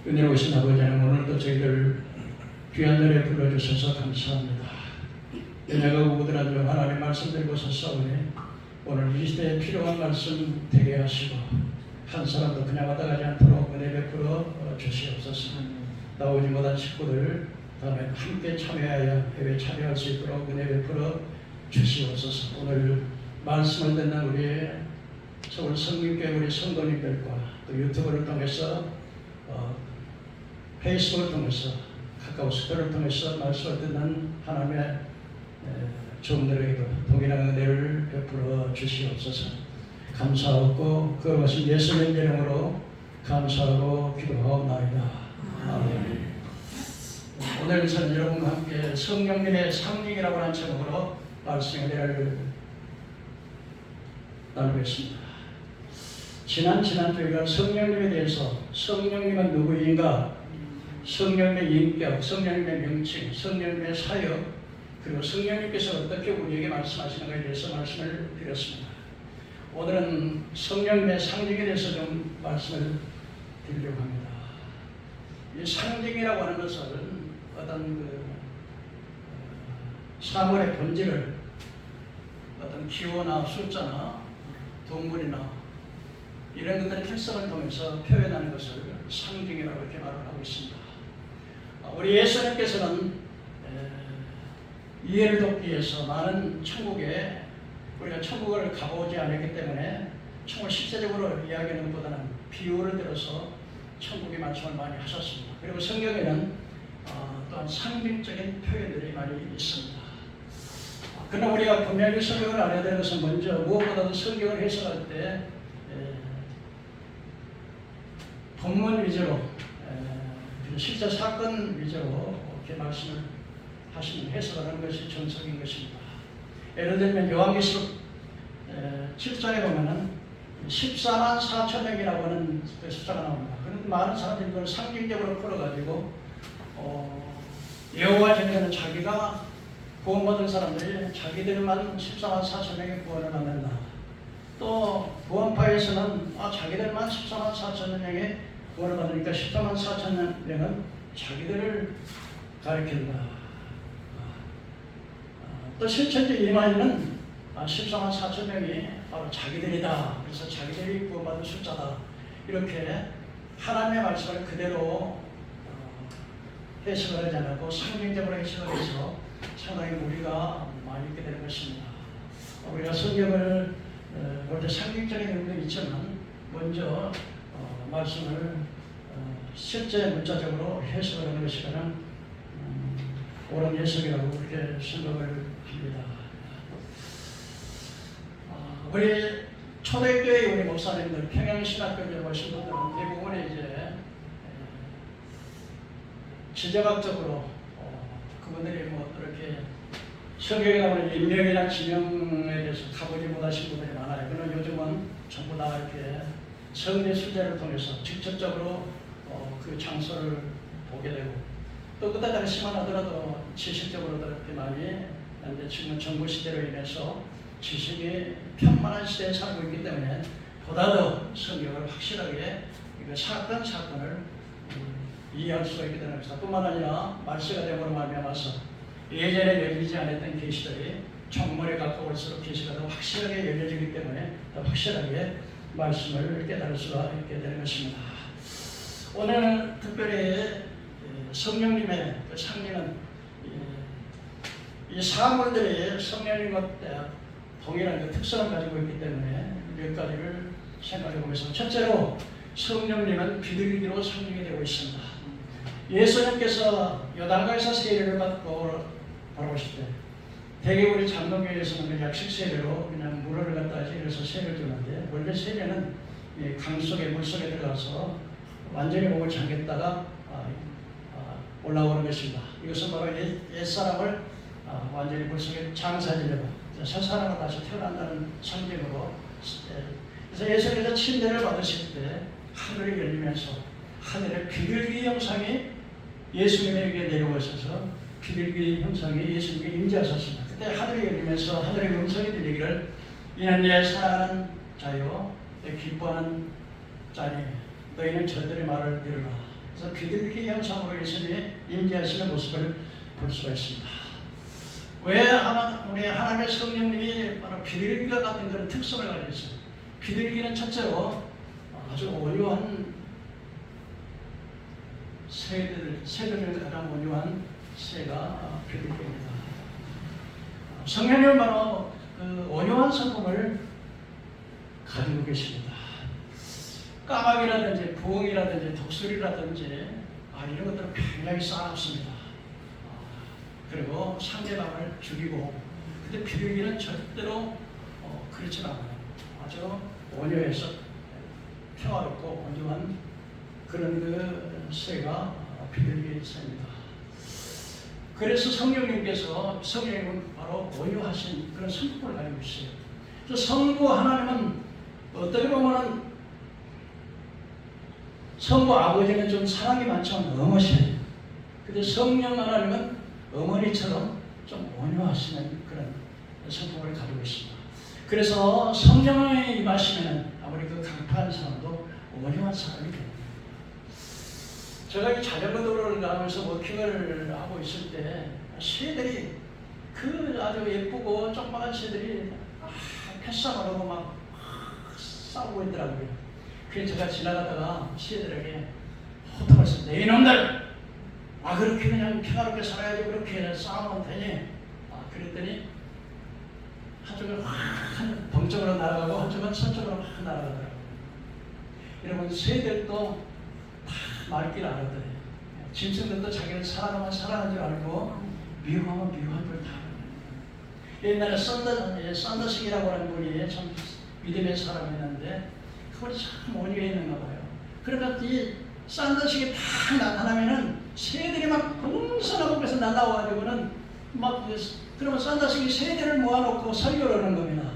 은혜로우신 아버지 하나님, 오늘도 저희들 귀한 자리에 불러주셔서 감사합니다. 은혜가 우고들한 중 하나님 말씀 드리고서 싸우니 오늘 이 시대에 필요한 말씀 되게 하시고 한 사람도 그냥 왔다 가지 않도록 은혜 베풀어 주시옵소서. 나오지 못한 식구들 다음에 함께 참여하여 해외 참여할 수 있도록 은혜 베풀어 주시옵소서. 오늘 말씀을 듣는 우리 서울 성민교회 우리 성도님들과 또 유튜브를 통해서 페이스북을 통해서 카카오 스토리를 통해서 말씀을 듣는 하나님의 종들에게도 동일한 은혜를 베풀어 주시옵소서. 감사하고 거룩하신 예수님 이름으로 감사하고 기도하옵나이다. 아멘. 오늘 저는 여러분과 함께 성령님의 상징이라고 하는 제목으로 말씀의 은혜를 나누겠습니다. 지난 저희가 성령님에 대해서 성령님은 누구인가, 성령님의 인격, 성령님의 명칭, 성령님의 사역, 그리고 성령님께서 어떻게 우리에게 말씀하시는가에 대해서 말씀을 드렸습니다. 오늘은 성령님의 상징에 대해서 좀 말씀을 드리려고 합니다. 이 상징이라고 하는 것은 어떤 사물의 본질을 어떤 기호나 숫자나 동물이나 이런 것들의 특성을 통해서 표현하는 것을 상징이라고 이렇게 말을 하고 있습니다. 우리 예수님께서는 이해를 돕기 위해서 많은 천국에 우리가 천국을 가보지 않았기 때문에 천국을 실제적으로 이야기하는 것보다는 비유를 들어서 천국의 말씀을 많이 하셨습니다. 그리고 성경에는 또한 상징적인 표현들이 많이 있습니다. 그러나 우리가 분명히 성경을 알아야 되는 것은 먼저 무엇보다도 성경을 해석할 때 본문 위주로 실제 사건 위주로 이렇게 말씀을 하시는 해석하는 것이 정석인 것입니다. 예를 들면 요한계시록 7장에 보면은 14만 4천 명이라고 하는 숫자가 나옵니다. 그런데 많은 사람들이 그걸 상징적으로 풀어가지고 여호와 전에는 자기가 구원받은 사람들이 자기들만 14만 4천 명의 구원을 받는다. 또 구원파에서는 자기들만 14만 4천 명의 구원을 받으니까 14만 4천 명은 자기들을 가리킨다. 또 실천적 이만희는 14만 4천 명이 바로 자기들이다. 그래서 자기들이 구원받은 숫자다. 이렇게 하나님의 말씀을 그대로 해석을 하지 않고 상징적으로 해석을 해서 상당히 무리가 많이 있게 되는 것입니다. 우리가 성경을 볼 때 상징적인 의미도 있지만 먼저 말씀을 실제 문자적으로 해석을 하는 것이 가장 옳은 해석이라고 그렇게 생각을 합니다. 우리 초대교회 우리 목사님들, 평양신학교에 오신 분들은 대부분이 이제 지정학적으로 그분들이 뭐 이렇게 성경에 나오는 인명이나 지명에 대해서 가보지 못하신 분들이 많아요. 그러나 요즘은 전부 다 이렇게 성례 수제를 통해서 직접적으로 그 장소를 보게 되고 또 그때 당시만 하더라도 지식적으로도 이렇게 많이 지금 정보 시대로 인해서 지식이 편만한 시대에 살고 있기 때문에 보다 더 성경을 확실하게 사건을 이해할 수가 있게 되는 것이다. 뿐만 아니라 말세가 되므로 말미암아서 예전에 열리지 않았던 계시들이 정말에 가까울수록 계시가 더 확실하게 열려지기 때문에 더 확실하게 말씀을 깨달을 수가 있게 되는 것입니다. 오늘 특별히 성령님의 상징은 이 사물들이 성령님과 동일한 특성을 가지고 있기 때문에 몇 가지를 생각해 보겠습니다. 첫째로 성령님은 비둘기로 상징이 되고 있습니다. 예수님께서 요단강에서 세례를 받고 돌아오실 때 대개 우리 장로교회에서는 약식 세례로 그냥 물을 갖다 이래서 세례를 주는데 원래 세례는 강 속에 물 속에 들어가서 완전히 목을 잠겼다가 올라오는 것입니다. 이것은 바로 옛사람을 완전히 물 속에 장사지려고 새 사람을 다시 태어난다는 상징으로 그래서 예수님께서 침례를 받으실 때 하늘이 열리면서 하늘의 비둘기 형상이 예수님에게 내려오셔서 비둘기 형상이 예수님께 임재하셨습니다. 그때 하늘이 열리면서 하늘의 음성이 들리기를 이는 내 사랑하는 자요 내 기뻐하는 자니 너희는 저들의 말을 들으라. 그래서 비둘기 형상으로 예수님이 임재하시는 모습을 볼 수가 있습니다. 왜 우리 하나님의 성령님이 바로 비둘기가 같은 그런 특성을 가지고 있어요. 비둘기는 첫째로 아주 온유한 새들 중에 가장 온유한 새가 비둘기입니다. 성령님은 바로 그 온유한 성품을 가지고 계십니다. 까마귀라든지 부엉이라든지 독수리라든지 이런 것들은 굉장히 싸납습니다. 그리고 상대방을 죽이고, 근데 비둘기는 절대로 그렇지 않아요. 아주 온유해서 평화롭고 온유한 그런 그 새가 비둘기 새입니다. 그래서 성령님은 바로 온유하신 그런 성품을 가지고 있어요. 그래서 성부 하나님은 어떻게 보면은 성부 아버지는 좀 사랑이 많지만 엄하셔요. 근데 성령 하나님은 어머니처럼 좀 온유하시는 그런 성품을 가지고 있습니다. 그래서 성령이 임하시면 아무리 그 강팍한 사람도 온유한 사람이 됩니다. 제가 이 자전거 도로를 가면서 워킹을 하고 있을 때 새들이 그 아주 예쁘고 조그마한 새들이 패싸움을 하고 막 싸우고 있더라고요. 그래서 제가 지나가다가 새들에게 호통을 했습니다. 이놈들! 그렇게 그냥 평화롭게 살아야지 그렇게 싸우면 되니? 그랬더니 한쪽은 확 동쪽으로 날아가고 한쪽은 서쪽으로 확 날아가더라고요. 여러분, 새들도 다 말길 알았더니 짐승들도 자기는 사랑하면 사랑하는 줄 알고 미워하면 미워한 걸 다 알아요. 옛날에 썬더식이라고 하는 분이 참 믿음의 사람이었는데 그분이 참 온유해 있는가 봐요. 그러니까 이 썬더식이 딱 나타나면은 새들이 막 풍선하고 그래서 날라와가지고는 막 그러면 썬더식이 새들을 모아놓고 설교를 하는 겁니다.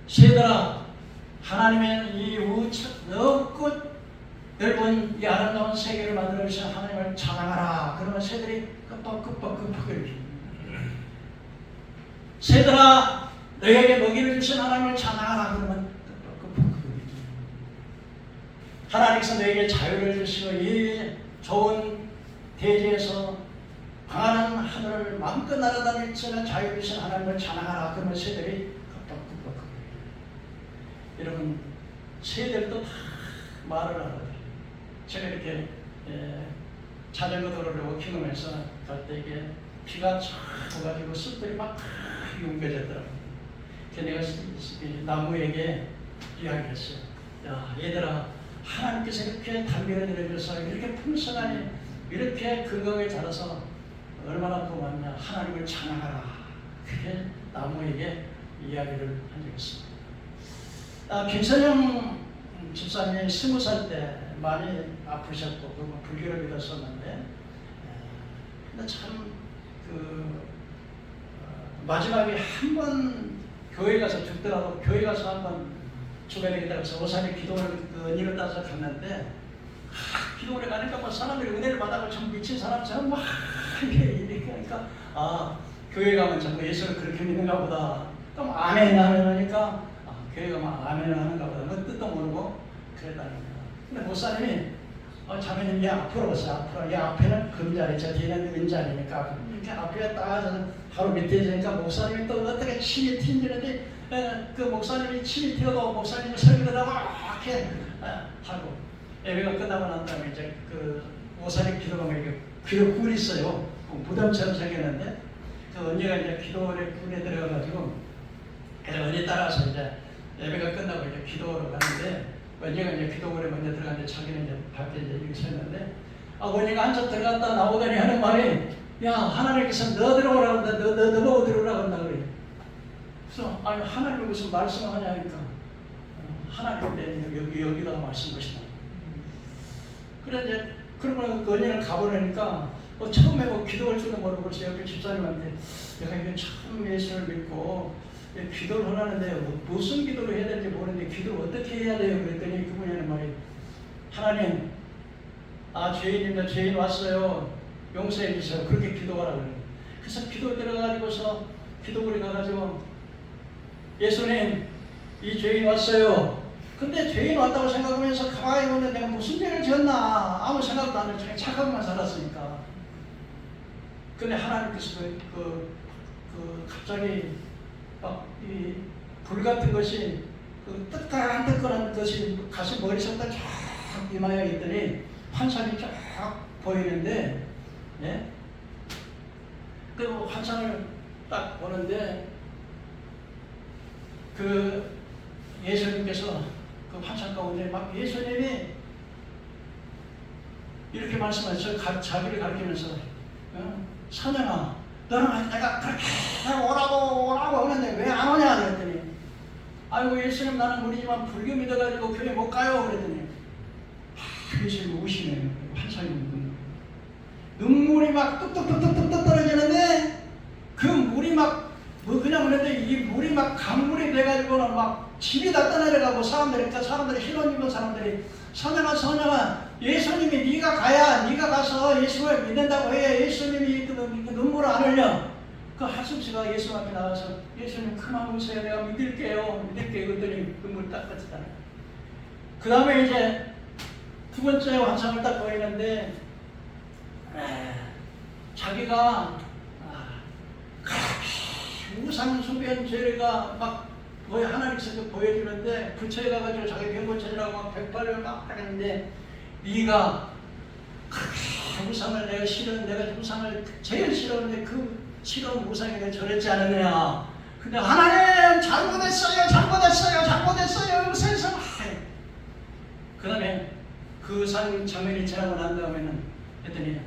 새들아, 하나님의 이 넓고 넓은 이 아름다운 세계를 만들어 주신 하나님을 찬양하라. 그러면 새들이 끄덕끄덕 이렇게. 새들아, 너에게 먹이를 주신 하나님을 찬양하라. 그러면 끄덕끄덕 이렇게. 하나님께서 너에게 자유를 주시고 이 좋은 대지에서 방하는 하늘을 마음껏 날아다닐 수 있는 자유를 주신 하나님을 찬양하라. 그러면 새들이 끄덕끄덕. 여러분, 새들도 다 말을 알아요. 제가 이렇게 자전거 도로를 워킹하면서 갈 때 이게 비가 쫙 와가지고 숲들이 막 뭉개졌더라고요. 내가 나무에게 이야기했어요. 야, 얘들아, 하나님께서 이렇게 단비를 내려줘서 이렇게 풍성하니 이렇게 건강에 자라서 얼마나 고맙냐. 하나님을 찬양하라. 그게 나무에게 이야기를 한 적이 있습니다. 김선영 집사님이 20살 때 많이 아프셨고 그분 불교를 믿었었는데 근데 참 마지막에 한 번 교회 가서 죽더라도 교회 가서 한 번 죽어야 되겠다 해서 오산에 기도를 은혜를 따서 갔는데 기도를 가니까 뭐 사람들이 은혜를 받아서 참 미친 사람처럼 막 이렇게 하니까 교회 가면 전부 예수를 그렇게 믿는가 보다. 그럼 아멘 하니까 교회 가면 아멘을 하는가 보다. 뭐 뜻도 모르고 그랬다는 거예요. 근데 목사님이 자매님, 앞으로 오세요. 앞으로. 앞에는 금자리, 저 뒤에는 은자리니까 이렇게 앞에 딱 바로 밑에 있으니까 목사님이 또 어떻게 침이 튕기는데 그 목사님이 침이 튀어도 목사님이 설교를 하고 이렇게 하고 예배가 끝나고 난 다음에 이제 그 목사님 기도가 이렇게 귀로 굴이 있어요. 무덤처럼 생겼는데 그 언니가 이제 기도에 굴에 들어가가지고 그래서 언니 따라서 이제 예배가 끝나고 이제 기도로 가는데 원희가 이제 기도원에 먼저 들어갔는데 자기는 이제 밖에 이제 이렇게 서 있는데 원희가 한참 들어갔다 나오더니 하는 말이 야, 하나님께서 너 들어오라고 한다. 너 보고 들어오라고 한다 그래. 그래서 하나님이 무슨 말씀을 하냐니까 하나님인데 여기다가 말씀하시다. 그래 이제 그러면 원희는 가보려니까 처음에 기도할 줄도 모르고 그래서 옆에 집사님한테 내가 이게 참 예수를 믿고 기도를 하라는데 무슨 기도를 해야 되는지 모르는데 기도를 어떻게 해야 돼요? 그랬더니 그분이 하는 말이 하나님, 죄인입니다. 죄인 왔어요. 용서해 주세요. 그렇게 기도하라고 그래요. 그래서 기도 들어가지고서 기도굴에 가가지고 예수님, 이 죄인 왔어요. 근데 죄인 왔다고 생각하면서 가만히 보는데 내가 무슨 죄를 지었나? 아무 생각도 안 해도 착하게만 살았으니까. 근데 하나님께서 갑자기 막 이 불 같은 것이 그 뜨끈뜨끈한 것이 가슴 머리속부터 쫙 임하여 있더니 환상이 쫙 보이는데, 예? 그 환상을 딱 보는데 그 예수님께서 그 환상 가운데 막 예수님이 이렇게 말씀하셨어요. 자기를 가리키면서 선영아, 너는 내가 그렇게 오라고 하는데 왜 안 오냐 그랬더니, 아이고 예수님 나는 우리지만 불교 믿어가지고 교회 못 가요 그랬더니 예수님 우시네요. 환상이 눈물이 막 뚝뚝뚝뚝뚝 떨어지는데 그 물이 막 그냥 그런데 이 물이 막 강물이 돼가지고는 막 집이 다 떠내려가고 사람들이 힐러 입은 사람들이 선영아 예수님이 네가 가야 네가 가서 예수를 믿는다고 해야 예수님이 그 눈물을 안 흘려. 그 한숨씨가 예수 앞에 나와서 예수님 그만 우세요. 내가 믿을게요. 그랬더니 눈물이 딱 빠지잖아요. 그 다음에 이제 두 번째 환상을 딱 보이는데 자기가 우상 숭배한 죄가 막 하나님께서 보여주는데 부처에 가가지고 자기 병고쳐주라고 막 백발을 막 하는데 네가 우상을 내가 우상을 제일 싫어하는데 그 싫어하는 우상이 내가 저랬지 않았느냐. 근데 하나님 잘못했어요. 세상 그 다음에 그 장면이 지나고 난 다음에는 했더니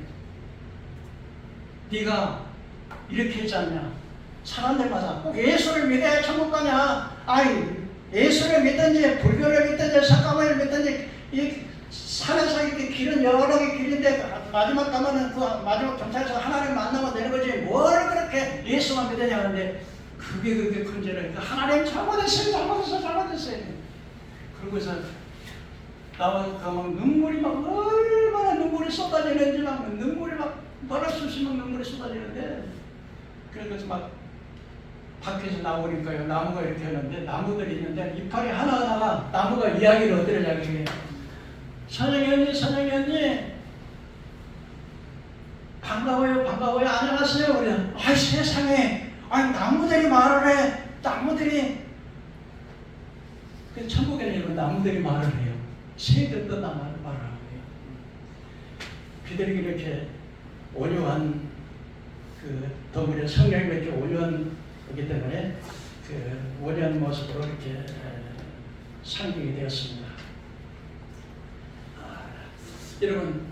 네가 이렇게 했지 않냐. 사람들마다 꼭 예수를 믿어야 천국 가냐. 아이 예수를 믿든지 불교를 믿든지 석가모니를 믿든지 이 산에서 이렇게 길은 여러 개 길인데 마지막 가면은 그 마지막 정차에서 하나님 만나면 되는 거지 뭘 그렇게 예수만 믿으냐 하는데 그게 그렇게 큰 죄라니까. 하나님 잘못했어요. 그러고서 나와 막 눈물이 막 얼마나 눈물이 쏟아지는지 막 눈물이 막 말할 수 없이 막 눈물이 쏟아지는데 그래서 막 밖에서 나오니까요. 나무가 이렇게 하는데 나무들이 있는데 이파리 하나하나가 나무가 이야기를 어떻게 하냐면 선영이 언니 반가워요 안녕하세요. 그래. 아이 세상에 나무들이 말을 해. 나무들이 그 천국에는 나무들이 말을 해요. 새들도 말을 하고요. 그들이 이렇게 온유한 그 덩어리 성령이 이렇게 온유하기 때문에 그 온유한 모습으로 이렇게 상징이 되었습니다. 여러분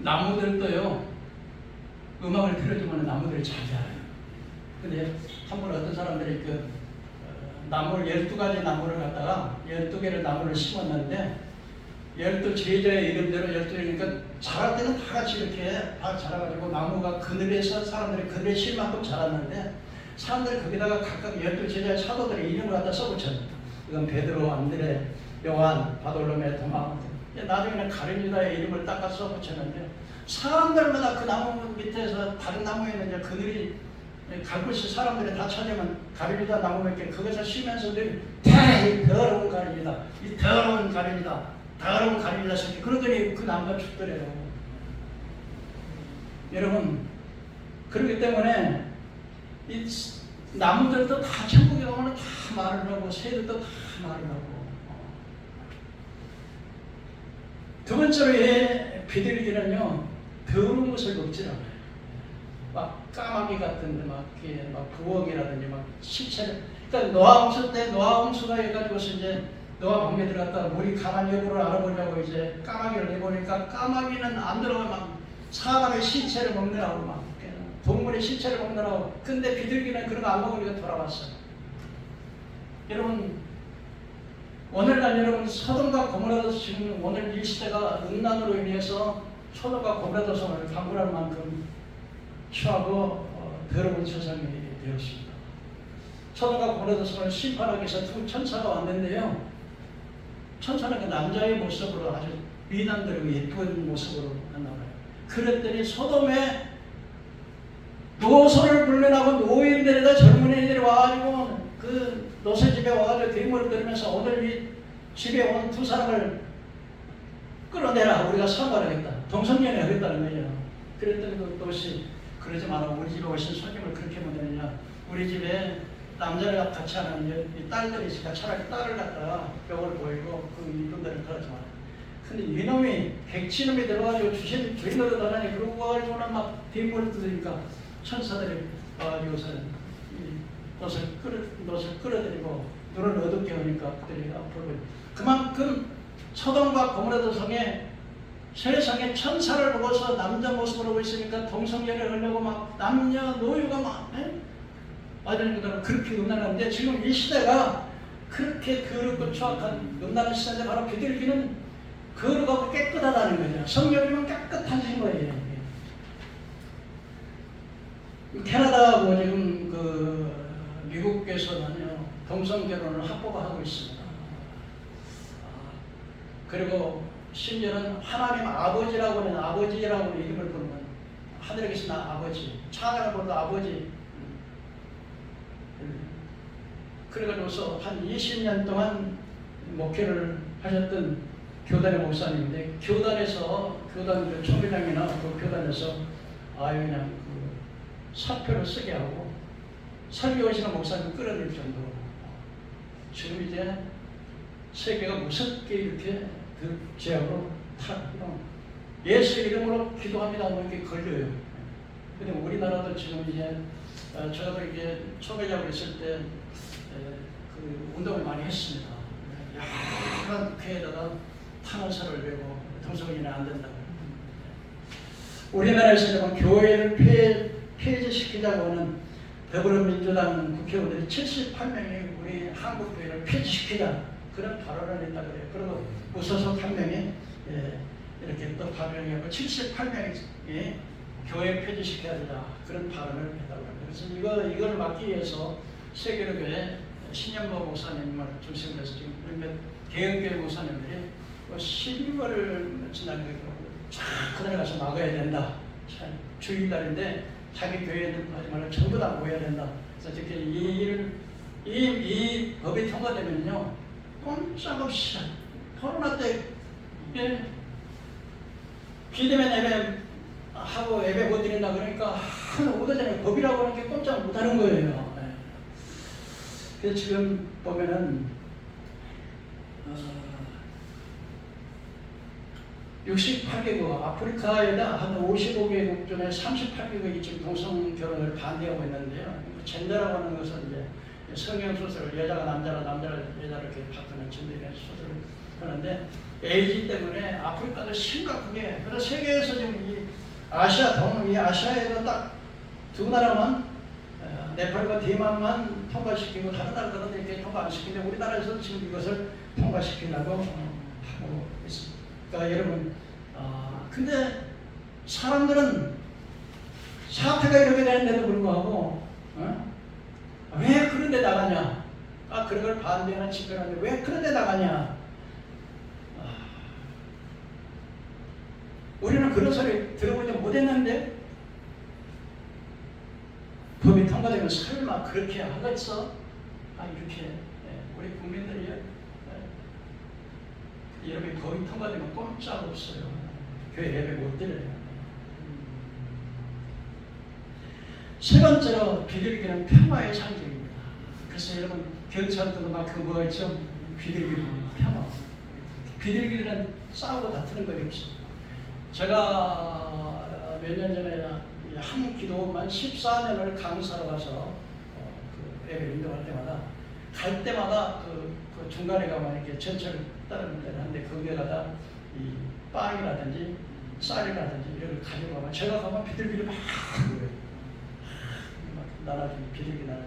나무들도요 음악을 들어주면 나무들이 잘 자라요. 근데 한번 어떤 사람들이 나무를 12가지 나무를 갖다가 12개를 나무를 심었는데 12제자의 이름대로 12개니까 자랄 때는 다 같이 이렇게 다 자라가지고 나무가 그늘에서 사람들이 그늘에 쉴 만큼 자랐는데 사람들이 거기다가 각각 12제자의 사도들의 이름을 갖다 써붙였습니다. 이건 베드로, 안드레, 요한, 바돌로메, 도마. 나중에는 가룟유다의 이름을 딱 써붙였는데 사람들마다 그 나무 밑에서 다른 나무에 있는 이제 그늘이 갈 곳이 사람들이 다 찾으면 가룟유다 나무 몇 개 거기서 쉬면서 늘 이 더러운 가룟유다 새끼 그러더니 그 나무가 죽더래요. 여러분 그렇기 때문에 이 나무들도 다 천국에 가면 다 말을 하고 새들도 다 말을 하고. 두 번째로 비둘기는요 더러운 것을 먹지 않아요. 막 까마귀 같은데 막 부엌이라든지 막 시체를. 그러니까 노아 홍수가 해가지고서 이제 노아 방에 들어갔다 물이 강한 여부를 알아보려고 이제 까마귀를 내보니까 까마귀는 안 들어가 막 사람의 시체를 먹느라고 막 동물의 시체를 먹느라고. 근데 비둘기는 그런 거 안 먹으니까 돌아왔어요. 여러분 오늘날 여러분 소돔과 고모라도 지금 오늘 이 시대가 음란으로 인해서 소돔과 고모라도성을 강구할 만큼 취하고 더러운 세상이 되었습니다. 소돔과 고모라도성을 심판하기 위해서 두 천사가 왔는데요. 천사는 그 남자의 모습으로 아주 미남들고 예쁜 모습으로 나와요. 그랬더니 소돔에 노소를 불러나고 노인들에다 젊은이들이 와가지고 그 노새 집에 와가지고 대물을 들으면서 오늘 이 집에 온 두 사람을 끌어내라. 우리가 사과하겠다. 동성연애 하겠다는 거예요. 그랬더니 그것이 그러지 마라. 우리 집에 오신 손님을 그렇게 보내느냐. 우리 집에 남자가 같이 하는 이 딸들이 있으니까 차라리 딸을 갖다가 벽을 보이고 그 이분들을 그러지 마라. 근데 이놈이 백치놈이 들어가지고 주인 노릇하라니 그러고 가지고는 막 뒷골을 뜯으니까 천사들이 와가지고서는 놋을 끌어들이고 눈을 어둡게 하니까 그들이 앞으로 그만큼 소돔과 고모라 성에 세상에 천사를 보고서 남자 모습으로 보고 있으니까 동성연애를 하려고 막 남녀 노유가 막 맞으는 것처럼 그렇게 음란한데 지금 이 시대가 그렇게 더럽고 추악한 음란한 시대인데 바로 비둘기는 거룩하고 깨끗하다는 거죠. 성령이면 깨끗하신 거예요. 캐나다하고 지금 그 미국에서는요 동성 결혼을 합법화하고 있습니다. 그리고 심지어는 하나님 아버지라고 하는 아버지라고 이름을 부르면 하늘에 계신 아버지, 찬양을 부르는 아버지. 그래가지고서 한 20년 동안 목회를 하셨던 교단의 목사님인데 교단 총회장이나 그 교단에서 그냥 그 사표를 쓰게 하고 설교하시는 목사님 끌어낼 정도로 지금 이제 세계가 무섭게 이렇게 그 제약으로 예수 이름으로 기도합니다 하면 이렇게 걸려요. 근데 우리나라도 지금 이제 저도 이게 초배자고 있을 때 그 운동을 많이 했습니다. 약간 교회에다가 탄원서를 내고 동성연애 안 된다고. 우리나라에서는 교회를 폐지시키자고 하는 더불어민주당 국회의원들이 78명이 우리 한국 교회를 폐지시키자 그런 발언을 했다 그래요. 그리고 무소속 한 명이 이렇게 또 발언하고 78명이 교회 폐지시켜야 된다 그런 발언을 했다고 합니다. 그래서 이걸 막기 위해서 세계로교회 신영보 목사님을 중심으로 해서 지금 몇몇 개혁교회 목사님들이 12월을 지나게 그날 가서 막아야 된다. 주일날인데 자기 교회는 하지 말고 전부 다 모여야 된다. 그래서 이렇게 이 법이 통과되면요 꼼짝없이 코로나 때 비대면 예배 하고 예배 못 드린다 그러니까 오더 전에 법이라고 하는 게 꼼짝 못하는 거예요. 그래서 지금 보면은 68개국 아프리카에다 한 55개국 중에 38개국이 지금 동성 결혼을 반대하고 있는데요. 젠더라고 하는 것은 이제 성경 소설을 여자가 남자라 여자를 이렇게 바꾸는 젠더의 소설을 하는데 에이즈 때문에 아프리카도 심각하게 그래서 세계에서 지금 이 아시아에도 딱 두 나라만 네팔과 대만만 통과시키고 다른 나라들은 이렇게 통과 안 시키는데 우리나라에서 지금 이것을 통과시키려고 하고 있습니다. 그러니까 여러분 근데 사람들은 사태가 이렇게 되는데도 불구하고 왜 그런 데 나가냐? 그런 걸 반대하는 집회하는데 왜 그런 데 나가냐? 우리는 그런 소리 들어보지 못했는데 법이 통과되면 설마 그렇게 하겠어? 이렇게 우리 국민들이 여러분이 법이 통과되면 꼼짝없어요. 교회 예배 못 드려요. 세 번째로 비둘기는 평화의 상징입니다. 그래서 여러분 경찰도 막 그거 있죠? 비둘기 평화. 비둘기들은 싸우고 다투는 거 없어. 제가 몇 년 전에 한 기도만 14년을 강사로 가서 그 예배 인도할 때마다 갈 때마다 그 중간에 가면 이렇게 전철 따르는 데를 하는데 거기에 가다 이 빵이라든지 쌀이라든지 이런 걸 가지고 가면 제가 가면 비둘기를 막 나눠주는 비둘기 나눠.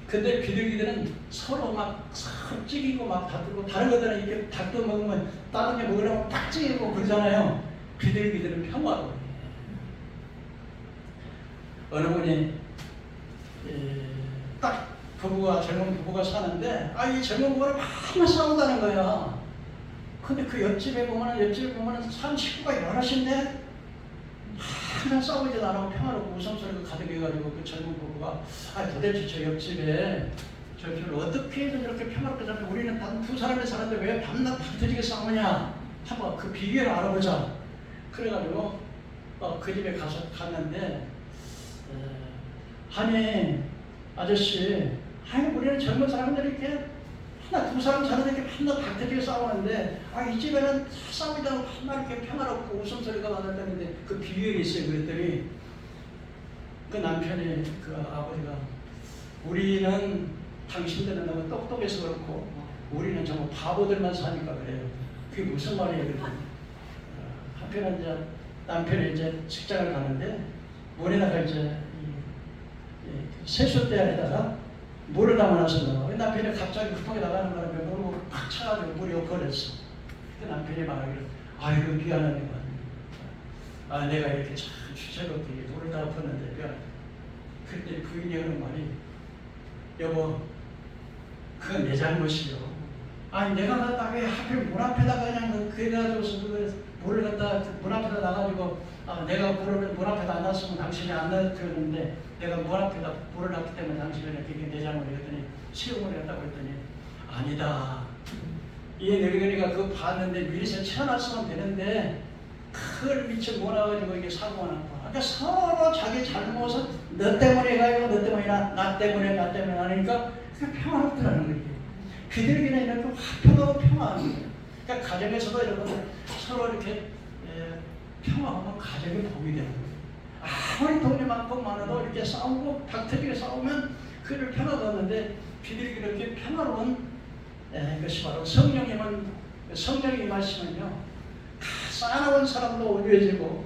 근데 비둘기들은 서로 막 서로 찌기고 막 다투고 다른 것들은 이렇게 닭도 먹으면 다른 게 먹으려면 딱 찌고 그러잖아요. 비둘기들은 평화로. 어느 분이 딱 젊은 부부가 사는데 이 젊은 부부를 맨날 싸운다는 거야. 근데 그 옆집에 보면은 사람 식구가 여럿인데 항상 싸우지도 않고 평화롭고 웃음소리가 가득해가지고 그 젊은 부부가 도대체 저 옆집에 저를 어떻게 해서 저렇게 평화롭게 살면 우리는 단 두 사람이 사는데 왜 밤낮 터지게 싸우냐? 한번 그 비결을 알아보자. 그래가지고 그 집에 갔는데 아니 아저씨, 아니 우리는 젊은 사람들이 이렇게 하나 두 사람 사는데 이렇게 밤낮 닥터지게 싸우는데 이 집에는 싸우지 않고 밤낮 이렇게 평화롭고 웃음소리가 나는데 그 비결이 있어요. 그랬더니 그 남편이 그 아버지가 우리는 당신들은 너무 똑똑해서 그렇고 우리는 정말 바보들만 사니까 그래요. 그게 무슨 말이에요? 그랬더니 한편은 이제 남편이 이제 직장을 가는데 물에다가 이제 세숫대 안에다가 물을 담아놨었나. 남편이 갑자기 급하게 나가는 바람에 물을 팍 차가지고 물이 엎어졌어. 그 남편이 말하기를 아이고 미안하네. 내가 이렇게 참 주체롭게 물을 다 엎었는데 미안. 그때 부인이 하는 말이 여보 그건 내 잘못이요. 아니 내가 갖다 왜 하필 문 앞에다가 그냥 그래가지고서 물을 갖다 문 앞에다 놔가지고 내가 물을 문 앞에다 안 놨으면 당신이 안 놔줬는데 내가 문 앞에다 물을 놨기 때문에 당신이 그게 내 잘못이었더니 시험을 했다고 했더니 아니다. 이 늙은이가 그거 봤는데 미리서 채워놨으면 되는데 그걸 미처 몰아가지고 이게 사고가 난 거야. 그러니까 서로 자기 잘못은 너 때문에 가요, 너 때문이나 나 때문에 하니까 그게 평화롭더라는 거예요. 비둘기는 이렇게 화평하고 평화한 거예요. 그러니까 가정에서도 여러분들 서로 이렇게 평화하면 가정이 복이 되는 거예요. 아무리 돈이 많고 많아도 이렇게 싸우고 닥터지게 싸우면 그를 평화가 없는데 비둘기는 이렇게 평화로운 것이 바로 성령이 임하시면요 쌓아놓은 사람도 온유해지고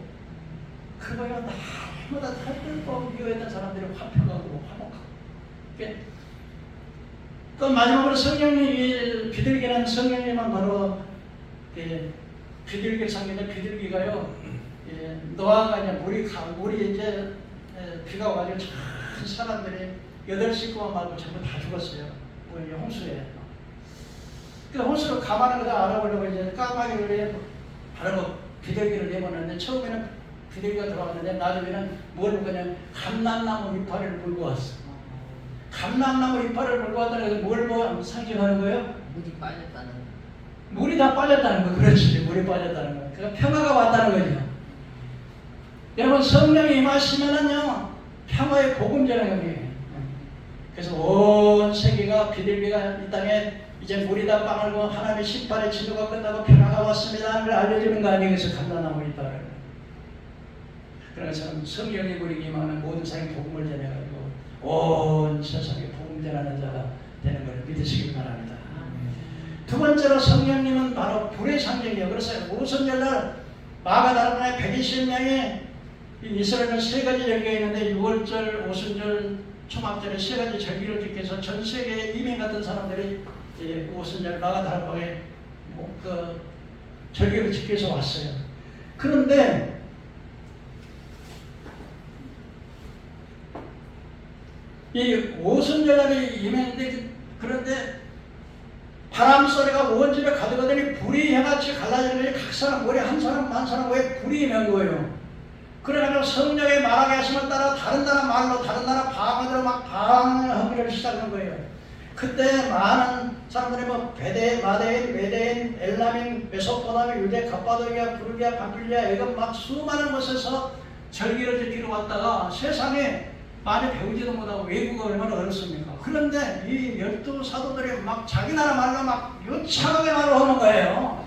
그거야 날마다 탈들고 미워했던 사람들이 화평하고 화목하고. 그 마지막으로 성령이 비둘기는 성령님만 바로 비둘기 상기는 비둘기가요 노아가 이제 물이 이제 비가 와가지고 전 사람들이 8식구만 말고 전부 다 죽었어요. 홍수에. 그 홍수를 감하는 거다 알아보려고 이제 까마귀를 바로 비둘기를 내보냈는데 처음에는 비둘기가 들어왔는데 나중에는 뭘 그냥 감람나무 이파리를 물고 왔어. 감람나무 이파리를 물고 왔다는 게 뭘 상징하는 거예요? 물이 빠졌다는 거. 물이 다 빠졌다는 거. 그렇지. 물이 빠졌다는 거. 그러니까 평화가 왔다는 거죠. 여러분 성령이 임하시면은요 평화의 복음 전하는 그래서 온 세계가 비둘기가 이 땅에 이제 물이 다 빵을고 하나님의 심판의 진노가 끝나고 평화가 왔습니다. 그걸 알려주는 거 아니에요. 그래서 감람나무 이파리를. 그래서 성령의 물이 임하는 모든 사람이 복음을 전해가지고 온 세상에 복음 전하는 자가 되는 것을 믿으시기 바랍니다. 두 번째로 성령님은 바로 불의 상징이에요. 그래서 오순절날 마가다락방에 120명이 이스라엘은 세 가지 절기가 있는데 6월절, 오순절, 초막절에 세 가지 절기를 지켜서 전 세계에 이민 같은 사람들이 오순절 마가다락방에 그 절기를 지켜서 왔어요. 그런데 이 오순절날이 임했는데 그런데 바람 소리가 온 집에 가득하더니 불이 해같이 갈라지는 거지. 각 사람 머리 한 사람 만 사람 왜 불이 임한 거예요. 그래가지고 성령의 말하게 하심을 따라 다른 나라 말로 다른 나라 방언으로 막 방언하기를 시작한 거예요. 그때 많은 사람들이 베데, 마데인, 메데인, 엘라민, 메소포타미, 유대, 갑바도기아, 부르기아, 밤빌리아, 애굽 막 수많은 곳에서 절기를 지키러 왔다가 세상에 많이 배우지도 못하고 외국어 얼마나 어렵습니까? 그런데 이 12사도들이 막 자기 나라 말로 막 유창하게 말을 하는 거예요.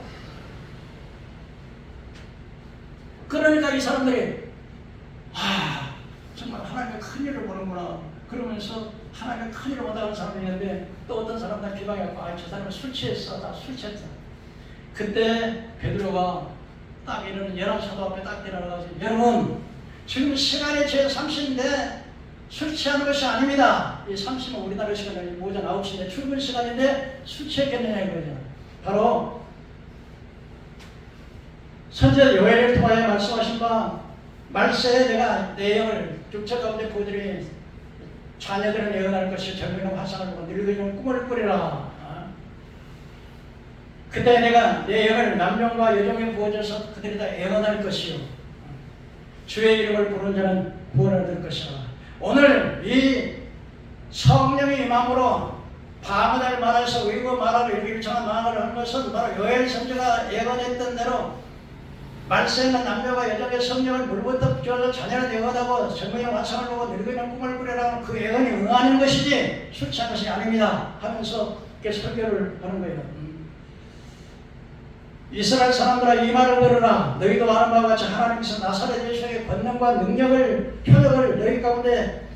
그러니까 이 사람들이 정말 하나님의 큰 일을 보는구나 그러면서 하나님의 큰 일을 본다는 사람이 있는데 또 어떤 사람들 비방해갖고 저 사람은 술 취했어. 나 술 취했어. 그때 베드로가 딱 이러는 11사도 앞에 딱 일어나가지고 여러분 지금 시간이 제 30인데 술 취하는 것이 아닙니다. 이 30은 우리나라 시간이 오전 9시인데 출근 시간인데 술 취했겠느냐 이거죠. 바로 선지자 요엘을 통하여 말씀하신 바 말세에 내가 내 영을 육체 가운데 부어들이 자녀들은 예언할 것이 젊은이는 화상을 보고 늙은이는 꿈을 꾸리라. 그때 내가 내 영을 남종과 여종에 부어줘서 그들이 다 예언할 것이요 주의 이름을 부르는 자는 구원을 얻을 것이라. 오늘 이 성령의 임함으로 방언을 말해서 의고 말하고 이렇게 일정한 말을 한 것은 바로 요엘 선지자가 예언했던 대로 말세는 남녀가 여자의 성령을 물부터 부어서 자녀를 내어다고 젊은이 환상을 보고 늙은이 꿈을 꾸려라는 그 예언이 응하는 것이지 술 취한 것이 아닙니다 하면서 이렇게 설교를 하는 거예요. 이스라엘 사람들아 이 말을 들으라. 너희도 아는 바와 같이 하나님께서 나사렛 예수의 권능과 능력을 표적을 너희 가운데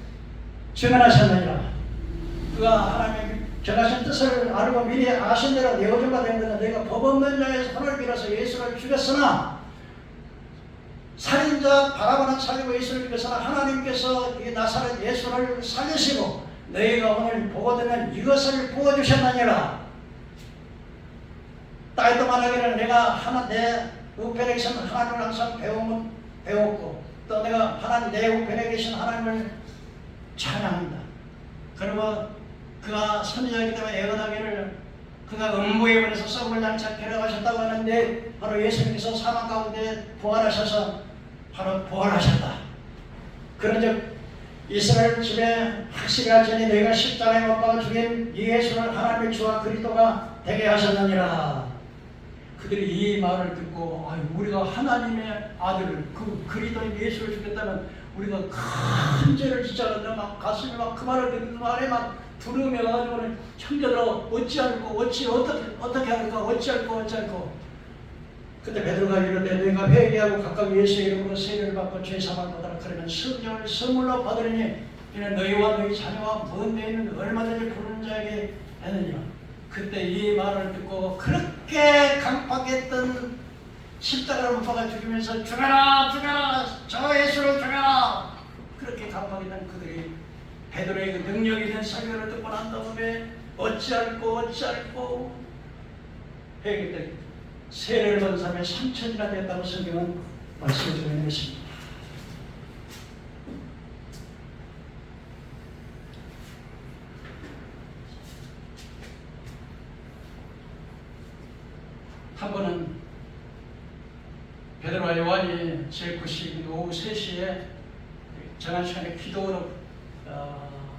증언하셨느니라. 그가 하나님의 정하신 뜻을 알고 미리 아신 대로 내어준 바 된 것은 너희가 법 없는 자의 손을 빌어서 예수를 죽였으나 살인자 바라바는 살리고 예수를 죽였으나 하나님께서 이 나사렛 예수를 살리시고 너희가 오늘 보고 듣는 이것을 부어주셨느니라. 다윗도 말하기를 내가 내 우편에 계신 하나님을 항상 배웠고 또 내가 내 우편에 계신 하나님을 찬양한다. 그리고 그가 선지자이기 때문에 예언하기를 그가 음부에 보내서 썩음을 장차 데려가셨다고 하는데 바로 예수님께서 사망 가운데 부활하셔서 바로 부활하셨다. 그런즉 이스라엘 집에 확실히 할지니 너희가 십자가에 못 박아 죽인 이 예수를 하나님의 주와 그리스도가 되게 하셨느니라. 그들이 이 말을 듣고 우리가 하나님의 아들을 그 그리스도인 예수를 죽였다면 우리가 큰 죄를 짓잖아. 막 가슴이 막 그 말을 듣는 말에 막 두려움에 가지고는 형제들아 어떻게 할까 어찌할까. 그때 베드로가 이르되 너희가 회개하고 각각 예수의 이름으로 세례를 받고 죄 사함을 받으라. 그러면 성령을 선물로 받으리니 이는 너희와 너희 자녀와 먼 데 있는 얼마든지 부르는 자에게 되느니라. 그때 이 말을 듣고 그렇게 강팍했던 십자가를 못 박아 죽이면서 죽여라 저 예수를 죽여라 그렇게 강팍했던 그들이 베드로의 그 능력 있는 설교를 듣고 난 다음에 어찌할꼬 회개때 세례를 받은 사람이 3,000이나 됐다고 성경은 말씀해 주고 있는 것입니다. 한 번은 베드로와 요한이 제9시 오후 3시에 정한 시간에 기도로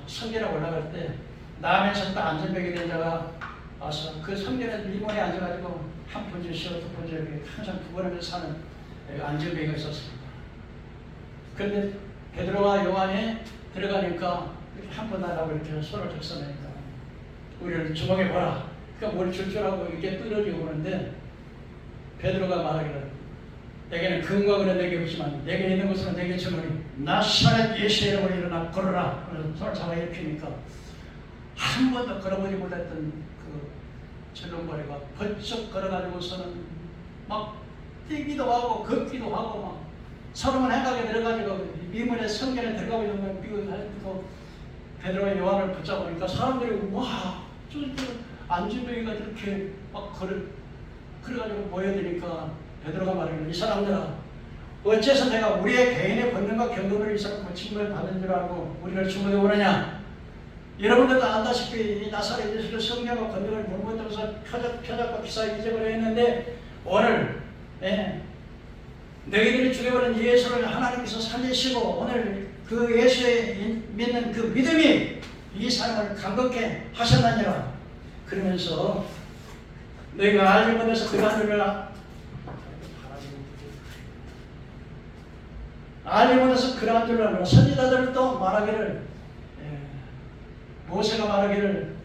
성전에 올라갈 때 남에서 딱 안전벨이 된 자가 와서 그 성전에 리본에 앉아가지고 한 번째 쉬어 두 번째 이렇게 항상 구걸하면서 사는 안전벨이가 있었습니다. 그런데 베드로와 요한이 들어가니까 한 번 하라고 이렇게 손을 적선하니까 우리를 주목해 보라. 그러니까 뭘 줄 줄 알고 이렇게 떨어지고 오는데 베드로가 말하기를 내게는 금과 은은 내게 없지만 내게 있는 것은 내게 주노니 나사렛 예수의 이름으로 일어나 걸어라. 그래서 손을 잡아 일으키니까 한 번도 걸어보지 못했던 그 절름발이가 번쩍 걸어가지고서는 막 뛰기도 하고 걷기도 하고 막 서름은 행각에 들어가지고 미문의 성전에 들어가고 있는 미국에서 베드로와 요한을 붙잡으니까 사람들이 와 저 안진뱅이가 이렇게 막 그래가지고 모여드니까 베드로가 말하기를 이 사람들아 어째서 내가 우리의 개인의 권능과 경건으로 이 사람 고침을 받은 줄 알고 우리를 주목해 오느냐. 여러분들도 안다시피 이 나사렛 예수를 성령과 권능을 물무터서 표적과 기사에 잊어버려 했는데 오늘 너희들이 죽여버린 예수를 하나님께서 살리시고 오늘 그 예수에 믿는 그 믿음이 이 사람을 강건케 하셨느니라. 그러면서 너희가 알지 못해서 알지 못해서 그러한 줄 알고 선지자들도 말하기를 모세가 말하기를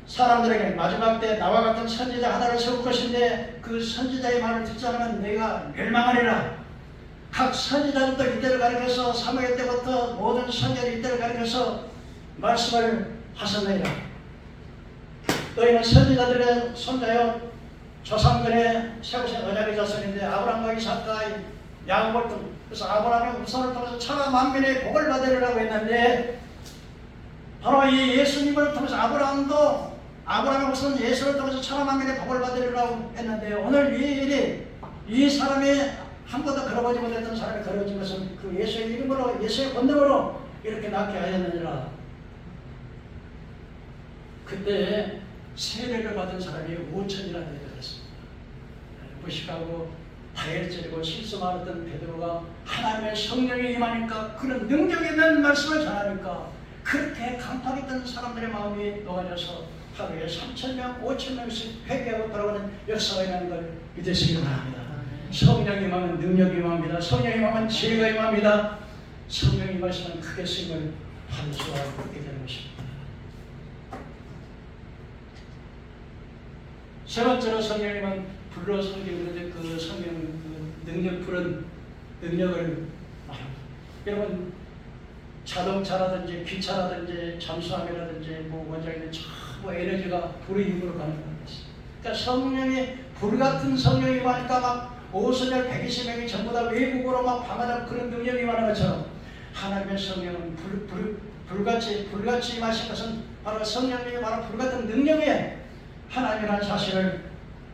사람들에게 마지막 때 나와 같은 선지자 하나를 세울 것인데 그 선지자의 말을 듣지 않으면 너희가 멸망하리라. 각 선지자들도 이때를 가리켜서 사무엘 때부터 모든 선지자들이 이때를 가리켜서 말씀을 하셨느니라. 너희는 선지자들의 손자여 조상들의 세우신 언약의 자손인데 아브라함과 이삭과 야곱을 그래서 아브라함의 후손을 통해서 천하 만민의 복을 받으리라고 했는데 바로 이 예수님을 통해서 아브라함의 후손 예수를 통해서 천하 만민의 복을 받으리라고 했는데 오늘 이 일이 이 사람이 한 번도 걸어보지 못했던 사람이 걸어진 것은 그 예수의 이름으로 예수의 권능으로 이렇게 낫게 하였느니라. 그때 세례를 받은 사람이 5천이나 되었습니다. 무식하고 다혈질이고 실수 많았던 베드로가 하나님의 성령이 임하니까 그런 능력 있는 말씀을 전하니까 그렇게 강팍했던 사람들의 마음이 녹아져서 하루에 3,000명, 5,000명씩 회개하고 돌아가는 역사가 있는 걸 믿으시기 바랍니다. 성령이 임하면 능력이 임합니다. 성령이 임하면 지혜가 임합니다. 성령이 임하시면 크게 쓰임을 받을 수가 있게 되는 것입니다. 세 번째로 성령님은 불로 섬기는데 그 성령 그 능력 부른 능력을 여러분 자동차라든지 기차라든지 잠수함이라든지 뭐 원자에는 전부 에너지가 불의 힘으로 가는 것입니다. 그러니까 성령이 불 같은 성령이 임하니까 막 오순절 120명이 전부 다 외국으로 막 방하는 그런 능력이 임하는 것처럼 하나님의 성령은 불같이 임하신 것은 바로 성령님이 바로 불 같은 능력에 하나님이라는 사실을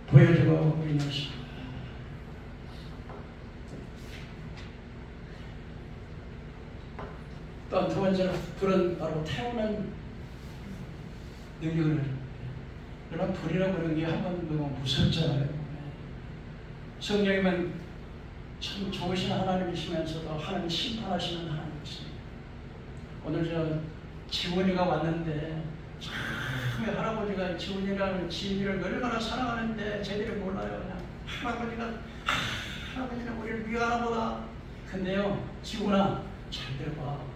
보여주고 있는 것입니다. 또 두 번째로 불은 바로 태우는 능력을 여러분 불이라고 하는 게 한번 너무 무섭잖아요. 성령님은 참 좋으신 하나님이시면서도 하나님 심판하시는 하나님이십니다. 오늘 저 지훈이가 왔는데 참 할아버지가 지훈이라는 지은이를 얼마나 사랑하는데 쟤들이 몰라요. 그냥 할아버지는 우리를 미워하나 보다. 근데요 지훈아 잘 들어봐.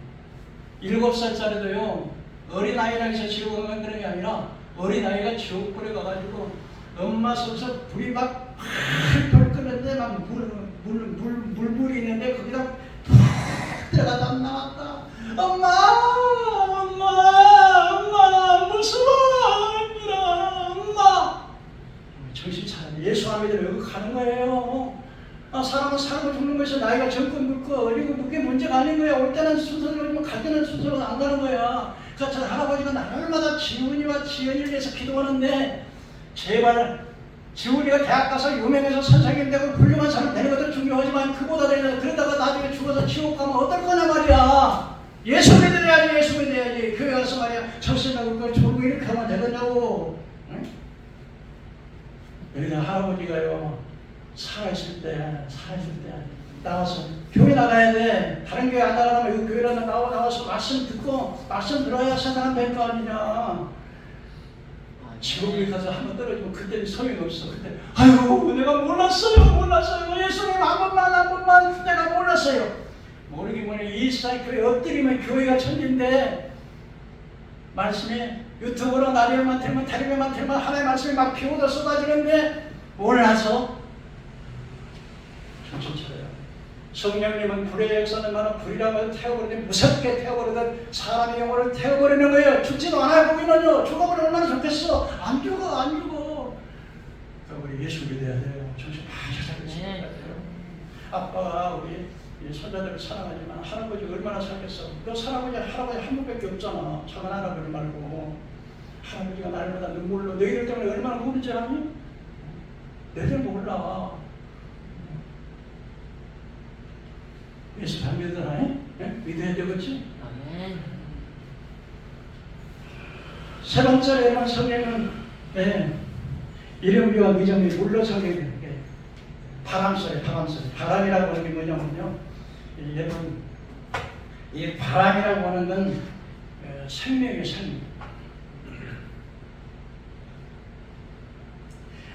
7살짜리도요 어린아이라 해서 지옥 가는 게 아니라 어린아이가 지옥불에 가가지고 엄마 손에서 불이 막 펄펄 끓는데 막 물불이 있는데 거기다 푹 들어갔다 안 나왔다. 엄마 무서워 엄마 정신 차려. 예수 안 믿으면 여기 가는 거예요. 사람은 살고 죽는 것이 나이가 젊고 늙고 어리고 그게 문제가 아닌 거야. 올 때는 순서대로 오지만 갈 때는 순서로 안 가는 거야. 그러니까 저 할아버지가 날마다 지훈이와 지연이를 위해서 기도하는데 제발 지훈이가 대학 가서 유명해서 선생님 되고 훌륭한 사람 되는 것도 중요하지만 그보다 그러다가 나중에 죽어서 지옥 가면 어떨 거냐 말이야. 예수 믿어야지. 예수 믿어야지. 교회 가서 말이야 정신하고 그걸 졸고 이렇게 하면 되겠냐고. 응? 여기다 할아버지가요 살아있을 때 나와서 교회 나가야 돼. 다른 교회 안 나가면 여기 교회라도 나와서 말씀 듣고 말씀 들어야 세상 될 거 아니냐. 지옥에 가서 한번 떨어지면 그때는 소용이 없어. 그때 아이고 내가 몰랐어요. 예수님 한 번만 내가 몰랐어요. 모르긴 뭐니 이 세상 교회 엎드리면 교회가 천진데 말씀이 유튜브로 나리에만 틀면 다리에만 틀면 하나님의 말씀이 막 비오다 쏟아지는데 몰라서 정신 차려요. 성령님은 불의 역사는 많은 불이라고 해서 태워버리는데 무섭게 태워버리든 사람의 영혼을 태워버리는 거예요. 죽지도 않아요. 거기는요. 죽어버리면 얼마나 좋겠어. 안 죽어. 그러니까 우리 예수 믿어야 돼요. 정신 바짝 차려야 돼요. 아빠가 우리 손자들을 사랑하지만 할아버지 얼마나 살겠어. 너 할아버지 한 분밖에 없잖아. 작은 할아버지 말고. 할아버지가 날마다 눈물로 너희들 때문에 얼마나 우는지 아니? 너희들 몰라. 예수 잘 믿으나? 믿어야 되겠지? 세 번째로 여러분 성령은 이름비와 미정비 물로 성령이 바람소리. 바람이라고 하는 게 뭐냐면요. 여러분 이 바람이라고 하는 건 생명의 생명.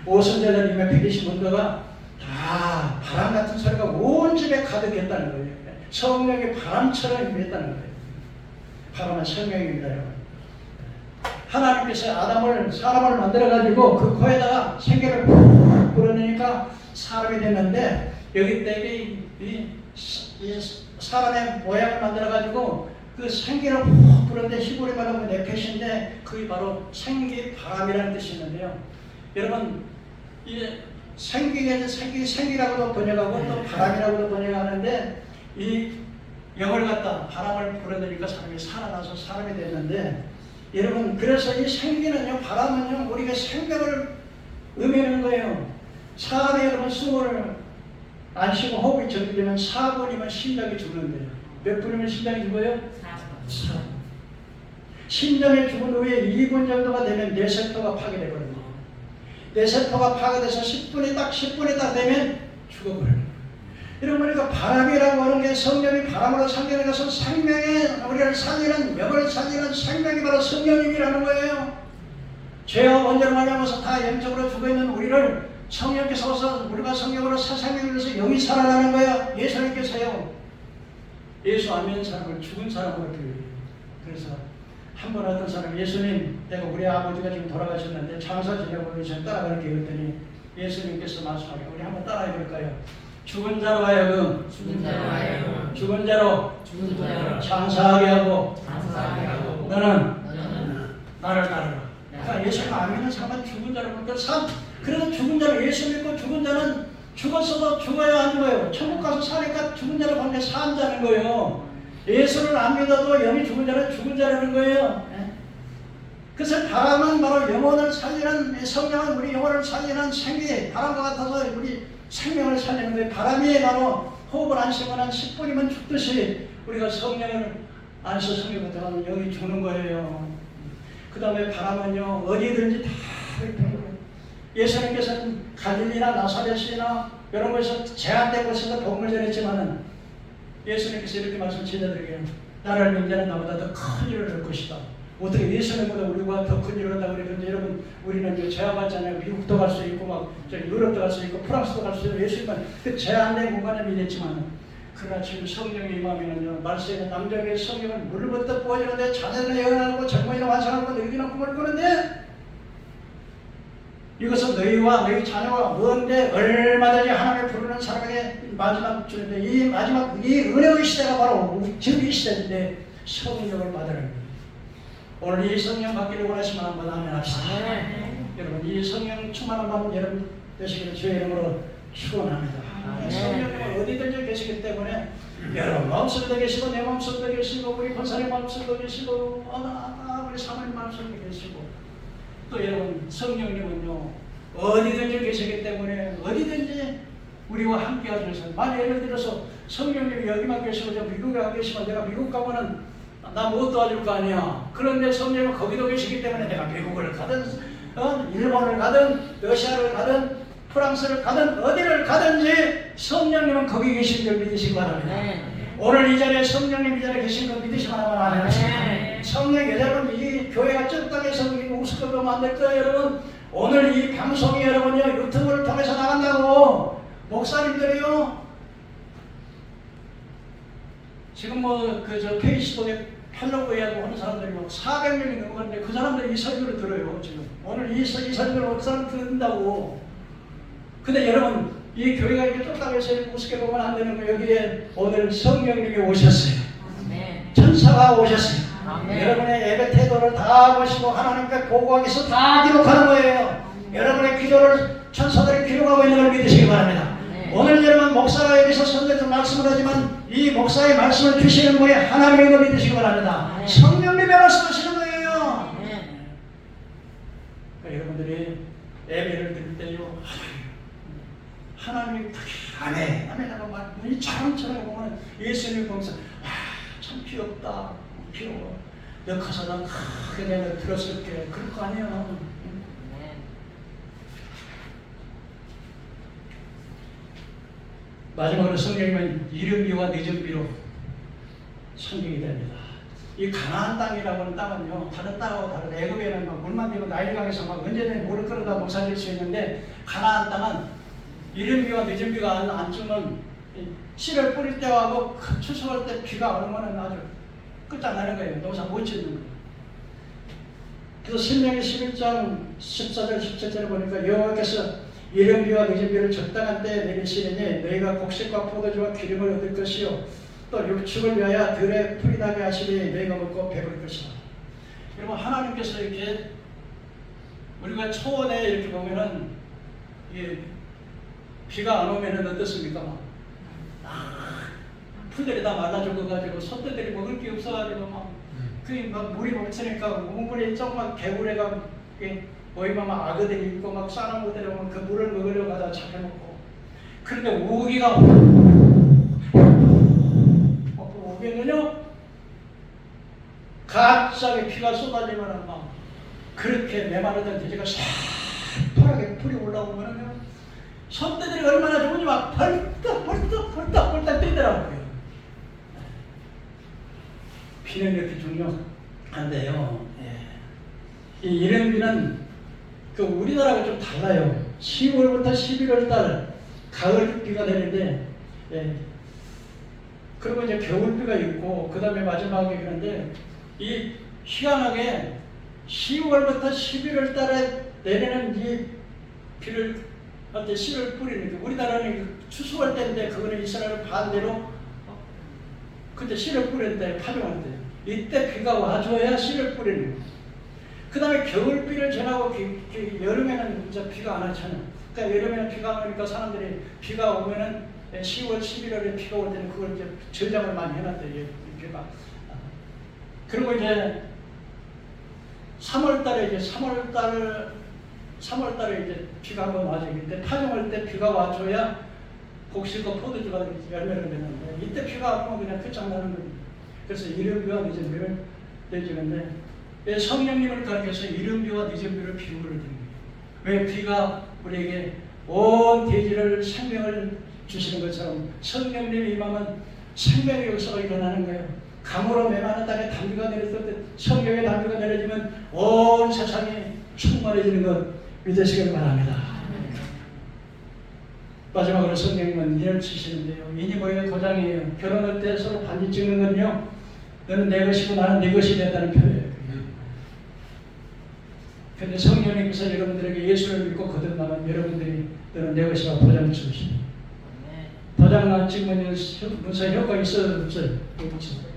오순절날 이면 120원도가 다 바람 같은 소리가 온 집에 가득했다는 거예요. 성령이 바람처럼 임했다는 거예요. 바람은 성령입니다, 여러분. 하나님께서 사람을 만들어가지고 그 코에다가 생기를 푹 불어넣으니까 사람이 됐는데 여기 때 이 사람의 모양을 만들어가지고 그 생기를 푹 불었는데 히브리 말하면 네펫인데 그게 바로 생기 바람이라는 뜻이 있는데요. 여러분 이 생기라고도 번역하고 또 바람이라고도 번역하는데 이 영을 갖다 바람을 불어넣으니까 사람이 살아나서 사람이 됐는데 여러분 그래서 이 생기는요 바람은요 우리가 생명을 의미하는 거예요. 사람이 여러분 숨을 안 쉬고 호흡이 정지되면 4분이면 심장이 죽는데요. 몇 분이면 심장이 죽어요? 4분. 심장이 죽은 후에 2분 정도가 되면 뇌세포가 파괴되거든요. 뇌세포가 파괴돼서 10분이 딱 되면 죽어버려요. 이런 거니까 바람이라고 하는 게 성령이 바람으로 상경해서 생명의 우리를 살리는 영을 살리는 생명이 바로 성령님이라는 거예요. 죄와 원죄를 말하면서 다 영적으로 죽어있는 우리를 성령께서 오셔서 우리가 성령으로 새 생명을 위해서 영이 살아나는 거예요. 예수님께서요. 예수 안 믿는 사람을 죽은 사람으로 불러요. 그래서 한 번 어떤 사람이 예수님, 내가 우리 아버지가 지금 돌아가셨는데 장사 지내고 이제 따라갈게 했더니 예수님께서 말씀하게 우리 한번 따라해 볼까요? 죽은 자로 하여금 죽은 자로 장사하게 하고 너는 나를 따르라. 그러니까 예수님 안 믿는 사람은 죽은 자로 그러니까 그래도 죽은 자로 예수 믿고 죽은 자는 죽었어도 죽어야 안 죽어요. 천국 가서 사니까 죽은 자로 관계 산다는 거예요. 예수를 안 믿어도 영이 죽은 자는 죽은 자라는 거예요. 그래서 바람은 바로 영혼을 살리는 성령은 우리 영혼을 살리는 생기 바람과 같아서 우리 생명을 살리는 거예요. 바람이 바로 호흡을 안 쉬면 한 10분이면 죽듯이 우리가 성령을 안 쉬어 성령을 들어가면 영이 죽는 거예요. 그 다음에 바람은요 어디든지 다 이렇게 예수님께서는 갈릴리나 나사렛이나 이런 곳에서 제한된 곳에서 복음을 전했지만은 예수님께서 이렇게 말씀 제자들에게 나를 믿는 자는 나보다 더 큰 일을 할 것이다. 어떻게 예수님보다 우리가 더 큰 일을 한다고 그러는데 여러분 우리는 제한받잖아요. 미국도 갈 수 있고 막 유럽도 갈 수 있고 프랑스도 갈 수 있고 예수님은 그 제한된 공간에 믿었지만 그러나 지금 성령이 임하면은요 말세에 남자에게 성령을 물부터 부어주는데 자녀를 예언하고 젊은이를 완성하고 너희는 꿈을 꾸는데 이것은 너희와 너희 자녀와 먼데 얼마든지 하나님을 부르는 사람에게 마지막 주는데 이 마지막 이 은혜의 시대가 바로 지금 이 시대인데 성령을 받으라는 거예요. 오늘 이 성령 받기를 원하시면 한번 아멘 합시다. 여러분 이 성령 충만한 밤 여러분 되시기를 주의 이름으로 축원합니다. 성령님은 어디든지 계시기 때문에 여러분 마음속에도 계시고 내 마음속에도 계시고 우리 권사님 마음속에도 계시고 우리 사모님 마음속에도 계시고 또 여러분 성령님은요 어디든지 계시기 때문에 어디든지 우리와 함께 하셔서 만약 예를 들어서 성령님이 여기만 계시고 저 미국에 가 계시면 내가 미국 가면은 나 못 도와줄 거 아니야. 그런데 성령은 거기도 계시기 때문에 내가 미국을 가든 일본을 가든 러시아를 가든 프랑스를 가든 어디를 가든지 성령님은 거기 계신 걸 믿으시기 바랍니다. 오늘 이 자리에 성령님 이 자리에 계신 걸 믿으시기 바랍니다. 성령 여러분 이 교회가 적당해서 우습게 안 될 거예요. 여러분 오늘 이 방송이 여러분요 유튜브를 통해서 나간다고 목사님들이요 지금 뭐 그 저 페이스북에 팔로우해야고 하는 사람들이 막 400명이 넘었는데 그 사람들이 이 설교를 들어요. 지금 오늘 이 설교를 어떤 사람 듣는다고. 근데 여러분 이 교회가 이렇게 쫓다가서 우습게 보면 안 되는 거 여기에 오늘 성령님이 오셨어요. 천사가 오셨어요. 여러분의 예배 태도를 다 보시고 하나님께 보고하기 위해서 다 기록하는 거예요. 여러분의 기도를 천사들이 기록하고 있는 걸 믿으시기 바랍니다. 오늘 여러분 목사가 여기서 선배도 말씀을 하지만 이 목사의 말씀을 주시는 분이 하나님인 걸 믿으시기 바랍니다. 성령님의 말씀하시는 거예요. 그러니까 여러분들이 예배를 드릴 때요 하나님이 아멘 하고 막 눈이 차랑차랑 보면 예수님 보면서 참 귀엽다 귀여워 너 커서 난 크게 내가 들었을게 그럴 거 아니야. 마지막으로 성령님은 이른비와 늦은비로 성경이 됩니다. 이 가나안 땅이라고 하는 땅은요 다른 땅하고 다른 애굽에는 막 물만 되고 나일강에서 막 언제든지 물을 끌어다 목살질 수 있는데 가나안 땅은 이른비와 늦은비가 안 주면 씨를 뿌릴 때하고 추수할 때 비가 안 오면 아주 끝장나는 거예요. 농사 못 짓는 거예요. 그래서 신명기 11장 14절 17절에 보니까 여호와께서 이른비와 늦은비를 적당한 때에 내리시니 너희가 곡식과 포도주와 기름을 얻을 것이요 또 육축을 위하여 들에 풀이 나게 하시니 너희가 먹고 배부를 것이다. 여러분 하나님께서 이렇게 우리가 초원에 이렇게 보면은 비가 안 오면은 어떻습니까? 풀들이 다 말라 죽어가지고 소떼들이 먹을 게 없어가지고 막 물이 없으니까 우물이 조금만 개구리가 모이면 막 악어들이 있고 막 싸는 것들이 오면 그 물을 먹으려고 하다가 잡혀먹고 그런데 우기가 우기는요 갑자기 피가 쏟아지면 막 그렇게 메마르던 돼지가 새파랗게 풀이 올라오면요 소떼들이 얼마나 좋은지 막 벌떡 비는 이렇게 중요한데요. 예. 이 이른비는 그 우리나라가 좀 달라요. 10월부터 11월 달 가을 비가 내리는데, 예. 그리고 이제 겨울비가 있고, 그 다음에 마지막에 그런데, 이 희한하게 10월부터 11월 달에 내리는 이 비를 할 때 씨를 뿌리는 게, 우리나라는 추수할 때인데, 그거는 이스라엘 반대로 그때 씨를 뿌릴 때, 파종할 때, 이때 비가 와줘야 씨를 뿌리는 거예요. 그 다음에 겨울비를 지나고 여름에는 이제 비가 안 왔잖아요. 그러니까 여름에는 비가 안 오니까 사람들이 비가 오면은 10월, 11월에 비가 올 때는 그걸 이제 저장을 많이 해놨대요. 비가. 그리고 이제 3월 달에 이제 비가 한번 와줘요. 이때 파종할 때 비가 와줘야 곡식과 포도주가 열매를 맺는데, 이때 비가 안 오면 그냥 끝장나는 거예요. 그래서 이른비와 늦은비를 내주는데, 성령님을 가르쳐서 이른비와 늦은비를 비유를 드립니다. 왜 비가 우리에게 온 대지를 생명을 주시는 것처럼 성령님이 임하면 생명의 역사가 일어나는 거예요. 강으로 메마른 땅에 단비가 내렸을 때, 성령의 단비가 내려지면 온 세상이 충만해지는 것 믿으시길 바랍니다. 마지막으로 성령님은 인을 치시는데요. 인이 뭐예요? 도장이에요. 결혼할 때 서로 반지 찍는 건요, 너는 내 것이고 나는 네 것이 됐다는 표현이에요. 그런데 성령님께서 여러분들에게 예수를 믿고 거듭나면 여러분들이 너는 내 것이라고 도장을 찍으십니다. 도장을 찍으면 무슨 효과가 있어요? 없어요? 없죠.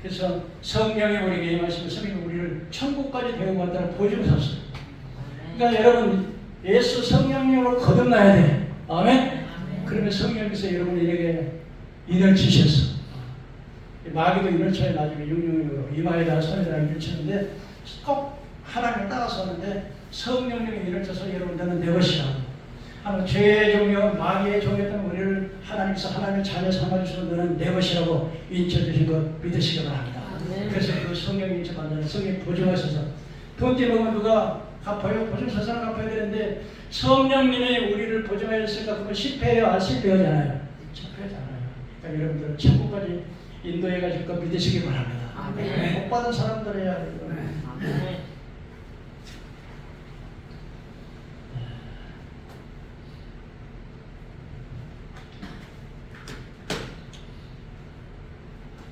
그래서 성령이 우리에게 임하시고 성령이 우리를 천국까지 데려갔다는 보증을 샀어요. 그러니까 여러분, 예수 성령님으로 거듭나야 돼. 아멘? 그러면 성령께서 여러분에게 인을 치셨어. 마귀도 인을 쳐요. 나중에 육육으로 이마에다 손에다 인을 치는데, 꼭 하나님을 따라서 하는데, 성령님이 인을 쳐서 여러분들은 내 것이라고. 하나님 죄의 종이요 마귀의 종이었던 우리를 하나님께서 하나님의 자녀 삼아주셔서 너는 내 것이라고 인쳐주신 것 믿으시기 바랍니다. 그래서 그 성령이 인쳐받는 성령이 보증하셔서, 돈 떼먹으면 누가 갚아요? 보증사사는 갚아야 되는데, 성령님이 우리를 보증하셨으니까 그건 실패해요? 안 실패하지 않아요? 실패하지 않아요. 그러니까 여러분들 천국까지 인도해 가실 것 믿으시기 바랍니다. 복 받은 사람들이야.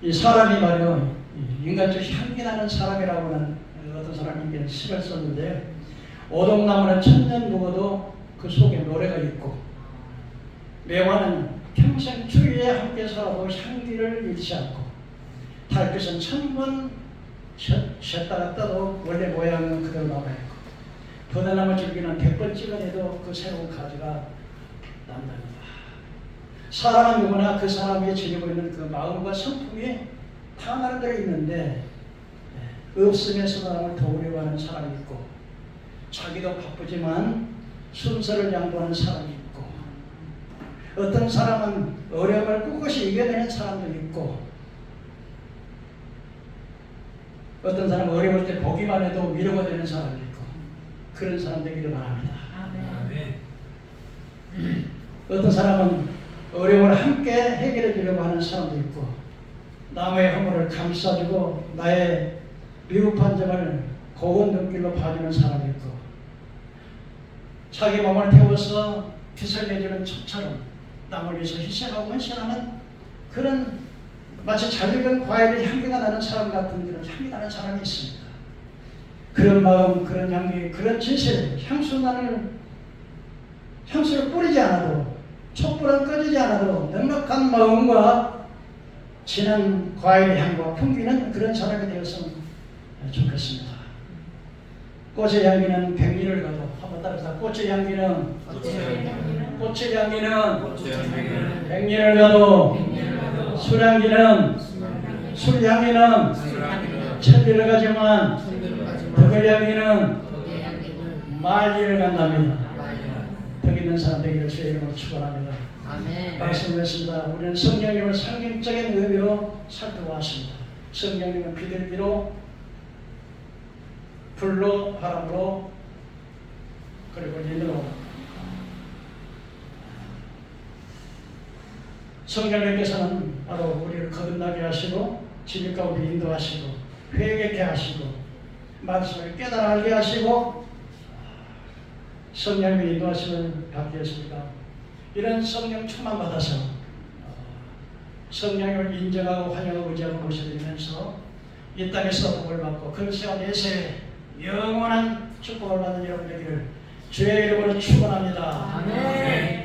이 사람이 말이요, 인간적 향기 나는 사람이라고 하는 어떤 사람이 시를 썼는데, 오동나무는 천년 묵어도 그 속에 노래가 있고, 매화는 평생 추위에 함께 살아도 향기를 잃지 않고, 달빛은 천번 쉬었다가 떠도 원래 모양은 그대로 남아있고, 버드나무 줄기는 100번 찍어내도 그 새로운 가지가 난답니다. 사람은 누구나 그 사람이 지니고 있는 그 마음과 성품이 다 나름대로 있는데, 없으면 사람을 도우려고 하는 사람이 있고, 자기도 바쁘지만 순서를 양보하는 사람이 있고, 어떤 사람은 어려움을 꿋꿋이 이겨내는 사람도 있고, 어떤 사람은 어려울 때 보기만 해도 위로가 되는 사람도 있고, 그런 사람 되기를 바랍니다. 어떤 사람은 어려움을 함께 해결해 주려고 하는 사람도 있고, 남의 허물을 감싸주고 나의 미흡한 점을 고운 눈길로 봐주는 사람이 있고, 자기 몸을 태워서 빛을 내주는 촛처럼 남을 위해서 희생하고 헌신하는 그런, 마치 잘 익은 과일의 향기가 나는 사람 같은 그런 향기 나는 사람이 있습니다. 그런 마음, 그런 향기, 그런 진실, 향수를 뿌리지 않아도, 촛불은 꺼지지 않아도 넉넉한 마음과 진한 과일의 향과 풍기는 그런 사람이 되었으면 좋겠습니다. 꽃의 향기는 백리를 가도, 한번 따라서 꽃의 향기는 백리를 가도, 술향기는 천리를 가지만 덕을 향기는 만리를 간답니다. 덕 있는 사람 되기를 주의 이름으로 축원합니다. 말씀드렸습니다. 우리는 성령님을 상징적인 의미로 살펴보았습니다. 성령님은 비둘기로, 불로, 바람으로, 그리고 인으로. 성령님께서는 바로 우리를 거듭나게 하시고 진리 가운데 인도하시고 회개케 하시고 말씀을 깨달아 알게 하시고 성령의 인도하심을 받게 했습니다. 이런 성령 충만 받아서 성령을 인정하고 환영하고 의지하고 모셔드리면서 이 땅에서 복을 받고 그리스도와 내세에 영원한 축복을 받는 여러분 되기를 주의 이름으로 축원합니다. 아멘.